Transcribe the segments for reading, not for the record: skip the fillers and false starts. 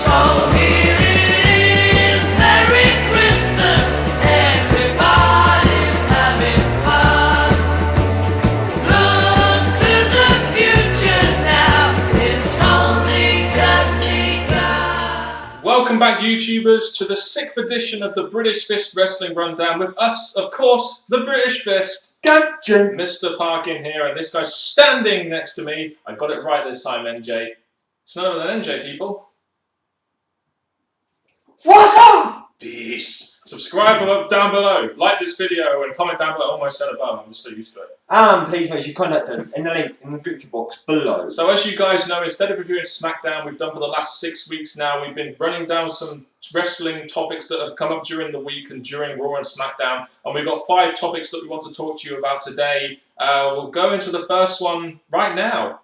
So here it is, Merry Christmas, everybody's having fun. Look to the future now, it's only just begun. Welcome back, YouTubers, to the 6th edition of the British Fist Wrestling Rundown with us, of course, the British Fist. Gotcha. Mr. Parkin here, and this guy's standing next to me. I got it right this time, NJ. It's none other than NJ, people. What's up? Peace. Subscribe down below, like this video, and comment down below. Almost said above, I'm just so used to it. Please make sure you contact us in the links in the description box below. So as you guys know, instead of reviewing SmackDown, we've done for the last 6 weeks now, we've been running down some wrestling topics that have come up during the week and during Raw and SmackDown, and we've got 5 topics that we want to talk to you about today. We'll go into the first one right now.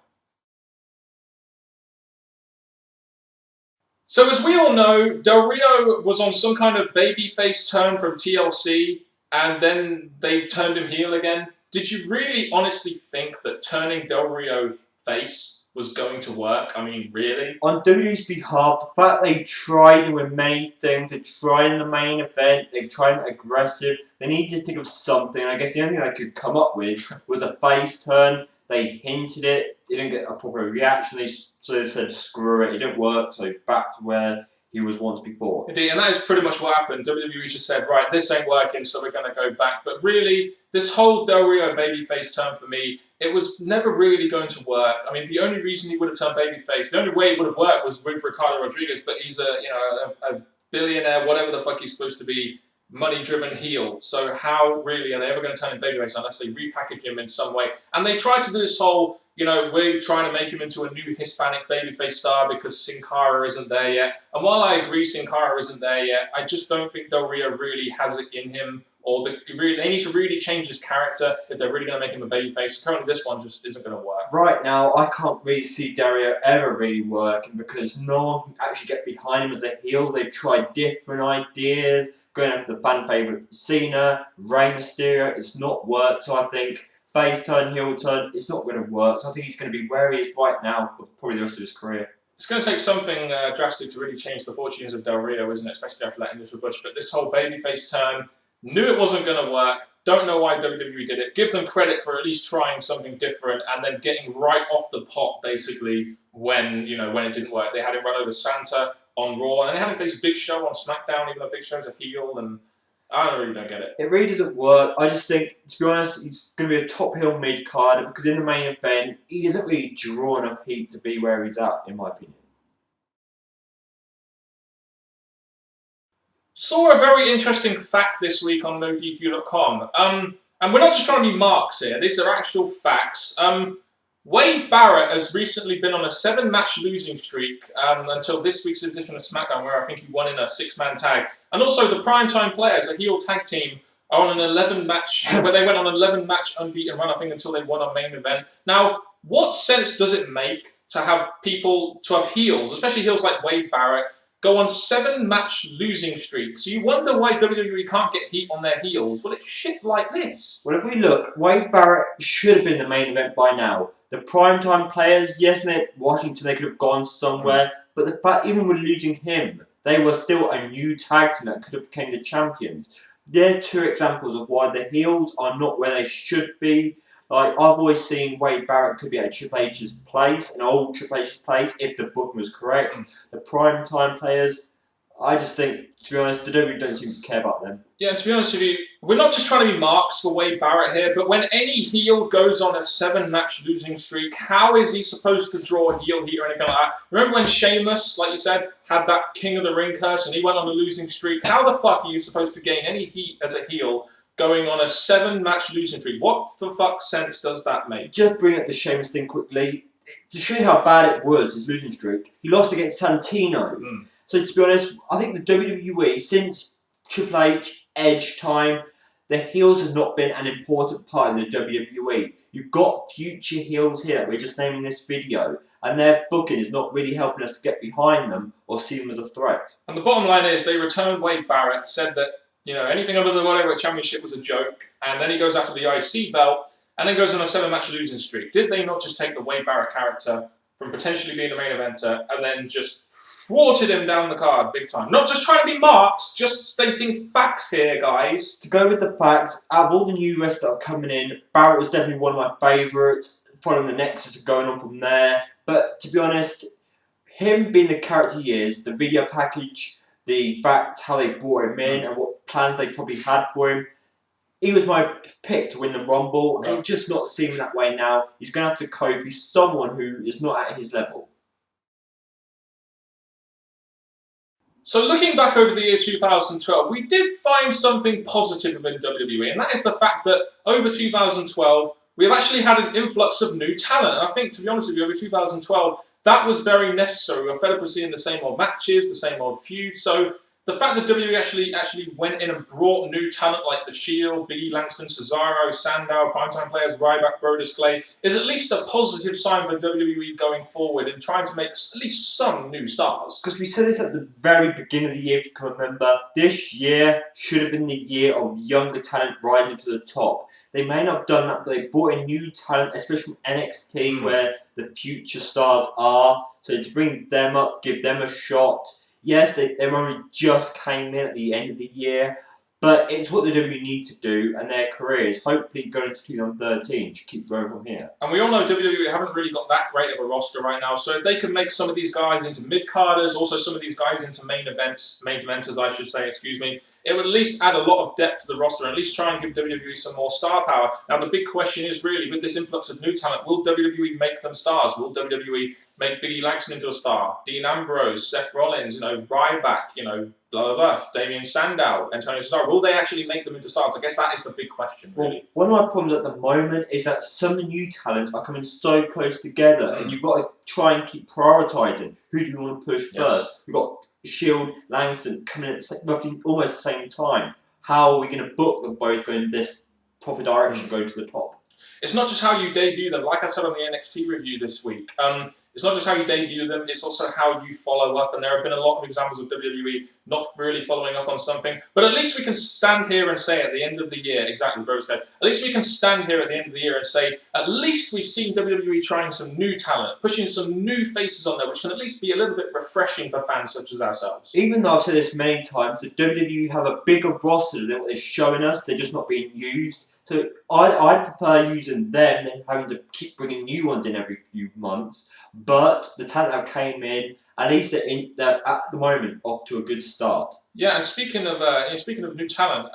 So as we all know, Del Rio was on some kind of babyface turn from TLC, and then they turned him heel again. Did you really honestly think that turning Del Rio face was going to work? I mean, really? On WWE's behalf, the fact they tried doing many things, they tried in the main event, they tried aggressive, they needed to think of something. I guess the only thing I could come up with was a face turn. They hinted it, didn't get a proper reaction, so they said screw it, it didn't work, so back to where he was once before. Indeed, and that is pretty much what happened. WWE just said, right, this ain't working, so we're going to go back. But really, this whole Del Rio babyface turn for me, it was never really going to work. I mean, the only reason he would have turned babyface, the only way it would have worked was with Ricardo Rodriguez, but he's a billionaire, whatever the fuck he's supposed to be, money-driven heel. So how really are they ever going to turn him babyface unless they repackage him in some way? And they tried to do this whole, we're trying to make him into a new Hispanic babyface star because Sin Cara isn't there yet. And while I agree Sin Cara isn't there yet, I just don't think Del Rio really has it in him. Or they need to really change his character if they're really going to make him a babyface. Currently, this one just isn't going to work. Right now, I can't really see Del Rio ever really working because no one can actually get behind him as a heel. They've tried different ideas, going after the fan favourite Cena, Rey Mysterio. It's not worked, so I think face turn, heel turn, it's not going to work. So I think he's going to be where he is right now for probably the rest of his career. It's going to take something drastic to really change the fortunes of Del Rio, isn't it? Especially after letting this Bush. But this whole babyface turn, knew it wasn't going to work. Don't know why WWE did it. Give them credit for at least trying something different and then getting right off the pot, basically, when it didn't work. They had him run over Santa on Raw, and they had him face Big Show on SmackDown, even though Big Show's a heel, and I really don't get it. It really doesn't work. I just think, to be honest, he's going to be a top heel mid-carder because in the main event, he doesn't really draw enough heat to be where he's at, in my opinion. Saw a very interesting fact this week on NoDQ.com. And we're not just trying to be marks here, these are actual facts. Wade Barrett has recently been on a 7-match losing streak until this week's edition of SmackDown, where I think he won in a 6-man tag. And also the Primetime Players, a heel tag team, are on an 11-match, where they went on an 11-match unbeaten run, I think, until they won a main event. Now, what sense does it make to have heels, especially heels like Wade Barrett, go on 7-match losing streaks? You wonder why WWE can't get heat on their heels. Well, it's shit like this. Well, if we look, Wade Barrett should have been the main event by now. The Primetime Players, yes, they're Washington, they could have gone somewhere, but the fact, even with losing him, they were still a new tag team that could have become the champions. They're 2 examples of why the heels are not where they should be. Like, I've always seen Wade Barrett could be at Triple H's place, an old Triple H's place, if the booking was correct. The Primetime Players, I just think, to be honest, the WWE don't seem to care about them. Yeah, and to be honest with you, we're not just trying to be marks for Wade Barrett here, but when any heel goes on a 7-match losing streak, how is he supposed to draw heel heat or anything like that? Remember when Sheamus, like you said, had that King of the Ring curse and he went on a losing streak? How the fuck are you supposed to gain any heat as a heel going on a 7-match losing streak? What the fuck sense does that make? Just bring up the Sheamus thing quickly. To show you how bad it was, his losing streak, he lost against Santino. So to be honest, I think the WWE, since Triple H, Edge time, the heels have not been an important part in the WWE. You've got future heels here that we're just naming in this video, and their booking is not really helping us to get behind them or see them as a threat. And the bottom line is, they returned Wade Barrett, said that, anything other than whatever championship was a joke, and then he goes after the IC belt, and then goes on a 7-match losing streak. Did they not just take the Wade Barrett character from potentially being the main eventer, and then just thwarted him down the card big time. Not just trying to be marks, just stating facts here, guys. To go with the facts, out of all the new wrestlers that are coming in, Barrett was definitely one of my favourites, following the Nexus going on from there. But to be honest, him being the character he is, the video package, the fact how they brought him in and what plans they probably had for him, he was my pick to win the Rumble, and it's just not seeming that way now. He's going to have to cope. He's someone who is not at his level. So looking back over the year 2012, we did find something positive within WWE, and that is the fact that over 2012, we have actually had an influx of new talent. And I think, to be honest with you, over 2012, that was very necessary. We were fed up with seeing the same old matches, the same old feuds. So the fact that WWE actually went in and brought new talent like The Shield, B. Langston, Cesaro, Sandow, primetime players, Ryback, Brodus Clay, is at least a positive sign for WWE going forward and trying to make at least some new stars. Because we said this at the very beginning of the year, if you can remember, this year should have been the year of younger talent rising to the top. They may not have done that, but they brought in new talent, especially from NXT, where the future stars are. So to bring them up, give them a shot. Yes, they only just came in at the end of the year, but it's what the WWE need to do, and their careers, hopefully going to 2013, should keep growing from here. And we all know WWE haven't really got that great of a roster right now, so if they can make some of these guys into mid-carders, also some of these guys into main eventers, I should say, excuse me, it would at least add a lot of depth to the roster and at least try and give WWE some more star power. Now, the big question is really, with this influx of new talent, will WWE make them stars? Will WWE make Biggie Langston into a star? Dean Ambrose, Seth Rollins, Ryback, blah, blah, blah, Damien Sandow, Antonio Cesaro. Will they actually make them into stars? I guess that is the big question, really. Well, one of my problems at the moment is that some of the new talent are coming so close together, and you've got to try and keep prioritising. Who do you want to push first? You've got Shield, Langston coming in at roughly almost the same time. How are we going to book them both going in this proper direction, going to the top? It's not just how you debut them. Like I said on the NXT review this week, it's not just how you debut them, it's also how you follow up. And there have been a lot of examples of WWE not really following up on something. But at least we can stand here and say at the end of the year, exactly, Bros, at least we can stand here at the end of the year and say, at least we've seen WWE trying some new talent, pushing some new faces on there, which can at least be a little bit refreshing for fans such as ourselves. Even though I've said this many times, the WWE have a bigger roster than what they're showing us. They're just not being used. So I prefer using them than having to keep bringing new ones in every few months. But the talent that came in, at least they're at the moment off to a good start. Yeah, and speaking of new talent,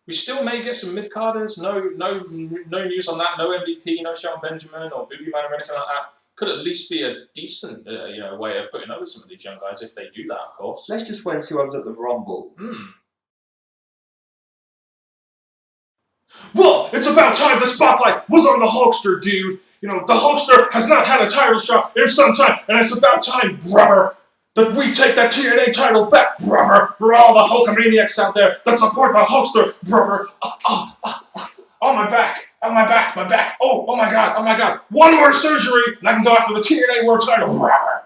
we still may get some mid-carders. No news on that. No MVP, no Shelton Benjamin or Boogeyman or anything like that. Could at least be a decent way of putting over some of these young guys if they do that, of course. Let's just wait and see what happens at the Rumble. Well, it's about time the spotlight was on the Hulkster, dude. The Hulkster has not had a title shot in some time, and it's about time, brother, that we take that TNA title back, brother, for all the Hulkamaniacs out there that support the Hulkster, brother. Oh, my back, my back. Oh my God. One more surgery, and I can go after the TNA World title, brother.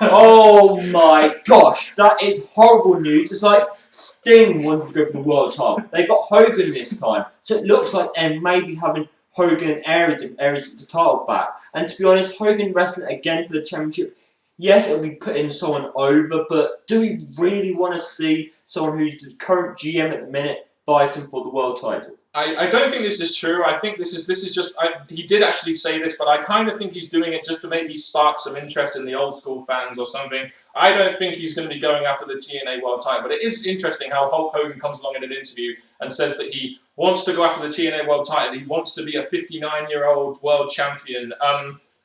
Oh my gosh, that is horrible news. It's like Sting wanted to go for the world title. They got Hogan this time, so it looks like they may be having Hogan and Aries if Aries gets the title back. And to be honest, Hogan wrestling again for the championship, yes, it'll be putting someone over, but do we really want to see someone who's the current GM at the minute fighting for the world title? I don't think this is true. I think this is just... he did actually say this, but I kind of think he's doing it just to maybe spark some interest in the old school fans or something. I don't think he's going to be going after the TNA World title, but it is interesting how Hulk Hogan comes along in an interview and says that he wants to go after the TNA World title. He wants to be a 59-year-old world champion,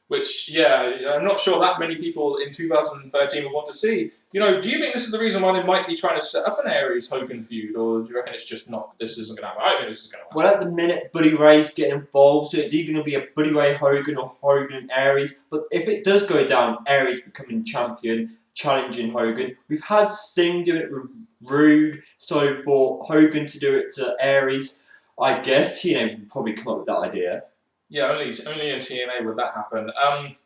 which, yeah, I'm not sure that many people in 2013 will want to see. Do you think this is the reason why they might be trying to set up an Aries Hogan feud, or do you reckon it's just not, this isn't going to happen? I think this is going to happen. Well, at the minute, Buddy Ray's getting involved, so it's either going to be a Buddy Ray Hogan or Hogan and Aries. But if it does go down, Aries becoming champion, challenging Hogan. We've had Sting do it with Rude, so for Hogan to do it to Aries, I guess TNA would probably come up with that idea. Yeah, only in TNA would that happen.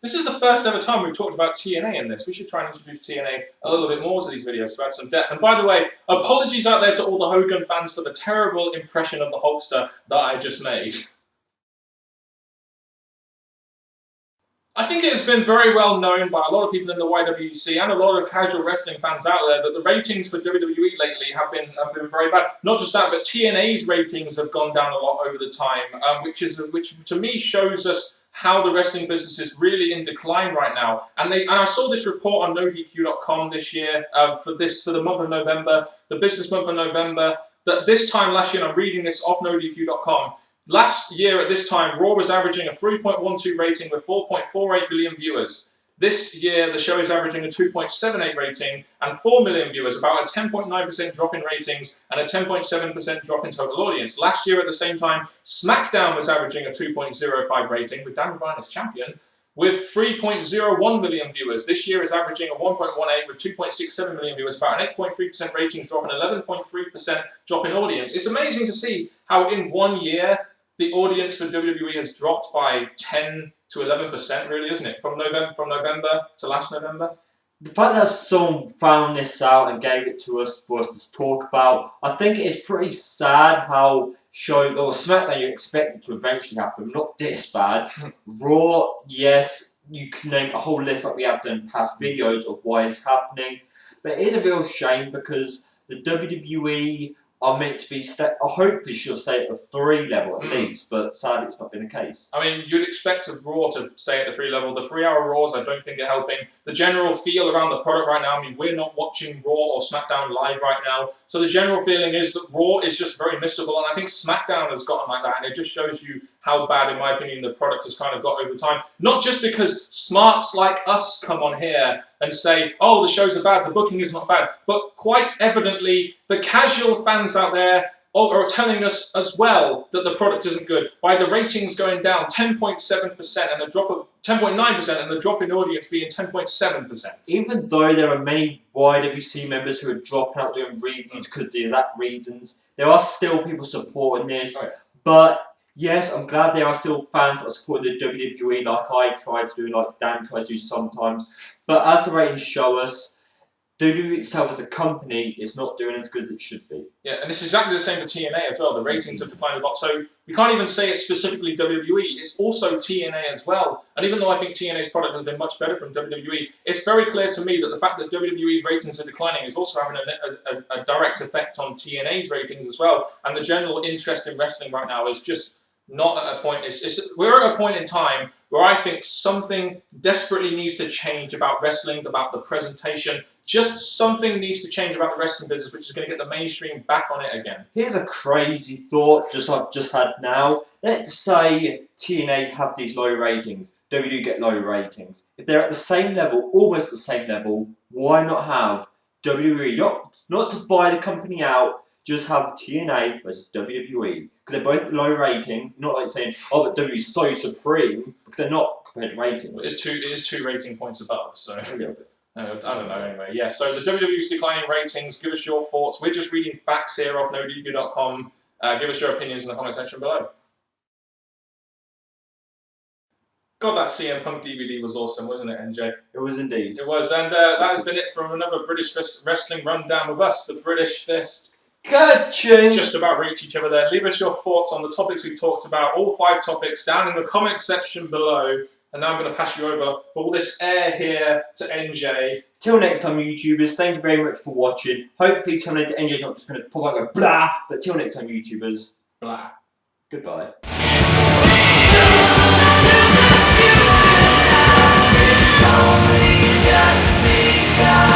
This is the first ever time we've talked about TNA in this. We should try and introduce TNA a little bit more to these videos to add some depth. And by the way, apologies out there to all the Hogan fans for the terrible impression of the Hulkster that I just made. I think it has been very well known by a lot of people in the YWC and a lot of casual wrestling fans out there that the ratings for WWE lately have been very bad. Not just that, but TNA's ratings have gone down a lot over the time, which to me shows us how the wrestling business is really in decline right now. And I saw this report on NoDQ.com this year for the month of November, the business month of November. That this time last year, and I'm reading this off NoDQ.com. Last year at this time, Raw was averaging a 3.12 rating with 4.48 million viewers. This year, the show is averaging a 2.78 rating and 4 million viewers, about a 10.9% drop in ratings and a 10.7% drop in total audience. Last year at the same time, SmackDown was averaging a 2.05 rating with Daniel Bryan as champion, with 3.01 million viewers. This year is averaging a 1.18 with 2.67 million viewers, about an 8.3% ratings drop and 11.3% drop in audience. It's amazing to see how in 1 year, the audience for WWE has dropped by 10 to 11%, really, isn't it? From November to last November. The fact that someone found this out and gave it to us for us to talk about, I think it is pretty sad how SmackDown you expect it to eventually happen, not this bad. Raw, yes, you can name a whole list like we have done in past videos of why it's happening, but it is a real shame because the WWE are meant to be, hopefully she'll stay at the 3 level at least, but sadly it's not been the case. I mean, you'd expect Raw to stay at the 3 level. The 3-hour Raws, I don't think are helping. The general feel around the product right now, I mean, we're not watching Raw or SmackDown live right now, so the general feeling is that Raw is just very missable, and I think SmackDown has gotten like that, and it just shows you how bad, in my opinion, the product has kind of got over time. Not just because smarks like us come on here and say, oh, the shows are bad, the booking is not bad, but quite evidently, the casual fans out there are telling us as well that the product isn't good. By the ratings going down 10.7% and the drop of 10.9% and the drop in audience being 10.7%. Even though there are many YWC members who are dropping out doing reviews because of the exact reasons, there are still people supporting this. Right. But yes, I'm glad there are still fans that are supporting the WWE like I try to do, like Dan tries to do sometimes. But as the ratings show us, WWE itself as a company is not doing as good as it should be. Yeah, and it's exactly the same for TNA as well. The ratings have declined a lot. So we can't even say it's specifically WWE. It's also TNA as well. And even though I think TNA's product has been much better from WWE, it's very clear to me that the fact that WWE's ratings are declining is also having a direct effect on TNA's ratings as well. And the general interest in wrestling right now is just not at a point. We're at a point in time where I think something desperately needs to change about wrestling, about the presentation. Just something needs to change about the wrestling business, which is going to get the mainstream back on it again. Here's a crazy thought I've just had now. Let's say TNA have these low ratings, WWE get low ratings. If they're at the same level, almost at the same level, why not have WWE, not to buy the company out, just have TNA versus WWE. Because they're both low ratings, not like saying, oh, but WWE is so supreme, because they're not compared to ratings. Well, it is 2 rating points above, so A little bit. I don't know anyway. Yeah, so the WWE's declining ratings. Give us your thoughts. We're just reading facts here off NoDQ.com. Give us your opinions in the comment section below. God, that CM Punk DVD was awesome, wasn't it, NJ? It was indeed. It was, and that has been it from another British Fist Wrestling Rundown with us, the British Fist. Ka-ching! Just about reach each other there. Leave us your thoughts on the topics we've talked about, all 5 topics, down in the comment section below. And now I'm going to pass you over all this air here to NJ. Till next time, YouTubers, thank you very much for watching. Hopefully, till next time, NJ's not just going to pop out and go blah, but till next time, YouTubers, Blah. goodbye. It's only just begun.